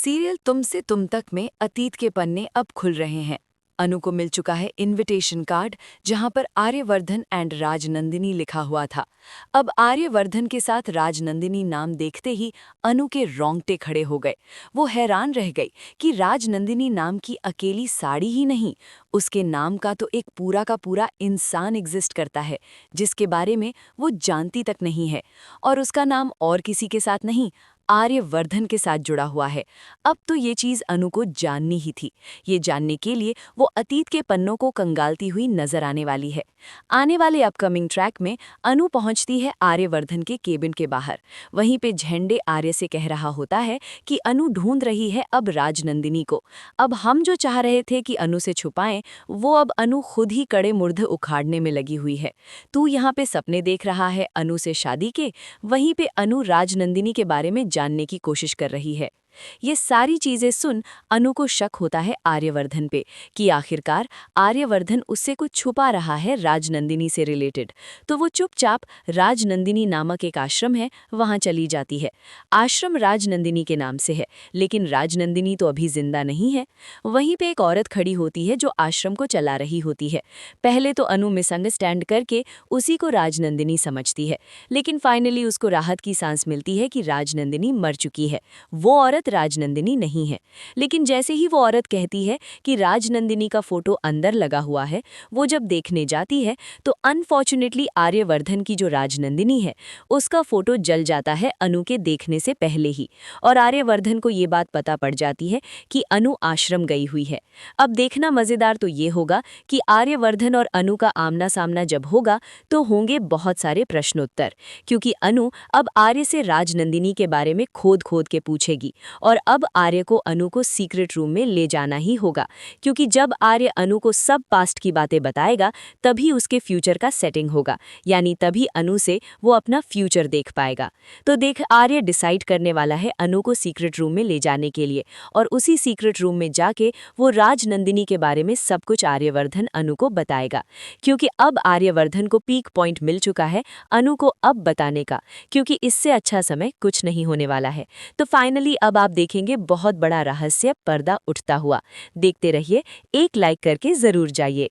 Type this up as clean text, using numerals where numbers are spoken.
Serial तुम से तुम तक में अतीत के पन्ने अब खुल रहे हैं। अनु को मिल चुका है इनविटेशन कार्ड जहां पर आर्यवर्धन एंड राजनंदिनी लिखा हुआ था। अब आर्यवर्धन के साथ राजनंदिनी नाम देखते ही अनु के रोंगटे खड़े हो गए। वो हैरान रह गई कि राजनंदिनी नाम की अकेली साड़ी ही नहीं, उसके नाम का तो एक पूरा का पूरा इंसान एग्जिस्ट करता है जिसके बारे में वो जानती तक नहीं है। और उसका नाम और किसी के साथ नहीं, आर्यवर्धन के साथ जुड़ा हुआ है। अब तो ये चीज अनु को जाननी ही थी। ये जानने के लिए वो अतीत के पन्नों को कंगालती हुई नजर आने वाली है। आने वाले अपकमिंग ट्रैक में अनु पहुंचती है आर्यवर्धन के केबिन के बाहर। वहीं पे झंडे आर्य से कह रहा होता है कि अनु ढूंढ रही है अब राजनंदिनी को। अब हम जो चाह रहे थे कि अनु से छुपाएं, वो अब अनु खुद ही कड़े मुर्ध उखाड़ने में लगी हुई है। तू यहाँ पे सपने देख रहा है अनु से शादी के, वहीं पे अनु राजनंदिनी के बारे में जानने की कोशिश कर रही है। ये सारी चीजें सुन अनु को शक होता है आर्यवर्धन पे कि आखिरकार आर्यवर्धन उससे कुछ छुपा रहा है राजनंदिनी से रिलेटेड। तो वो चुपचाप राजनंदिनी नामक एक आश्रम है वहां चली जाती है। आश्रम राजनंदिनी के नाम से है, लेकिन राजनंदिनी तो अभी जिंदा नहीं है। वहीं पे एक औरत खड़ी होती है जो आश्रम को चला रही होती है। पहले तो अनु मिसअंडरस्टैंड करके उसी को राजनंदिनी समझती है, लेकिन फाइनली उसको राहत की सांस मिलती है कि राजनंदिनी मर चुकी है, वो औरत राजनंदिनी नहीं है। लेकिन जैसे ही वो औरत कहती है कि राजनंदिनी का फोटो अंदर लगा हुआ है, वो जब देखने जाती है तो अनफॉर्चुनेटली आर्यवर्धन की जो राजनंदिनी है उसका फोटो जल जाता है अनु के देखने से पहले ही। और आर्यवर्धन को ये बात पता पड़ जाती है कि अनु आश्रम गई हुई है। अब देखना मजेदार तो ये होगा कि आर्यवर्धन और अनु का आमना सामना जब होगा तो होंगे बहुत सारे प्रश्नोत्तर, क्योंकि अनु अब आर्य से राजनंदिनी के बारे में खोद खोद के पूछेगी। और अब आर्य को अनु को सीक्रेट रूम में ले जाना ही होगा, क्योंकि जब आर्य अनु को सब पास्ट की बातें बताएगा तभी उसके फ्यूचर का सेटिंग होगा, यानी तभी अनु से वो अपना फ्यूचर देख पाएगा। तो देख, आर्य डिसाइड करने वाला है अनु को सीक्रेट रूम में ले जाने के लिए, और उसी सीक्रेट रूम में जाके वो राजनंदिनी के बारे में सब कुछ आर्यवर्धन अनु को बताएगा। क्योंकि अब आर्यवर्धन को पीक पॉइंट मिल चुका है अनु को अब बताने का, क्योंकि इससे अच्छा समय कुछ नहीं होने वाला है। तो फाइनली अब आप देखेंगे बहुत बड़ा रहस्य पर्दा उठता हुआ। देखते रहिए, एक लाइक करके जरूर जाइए।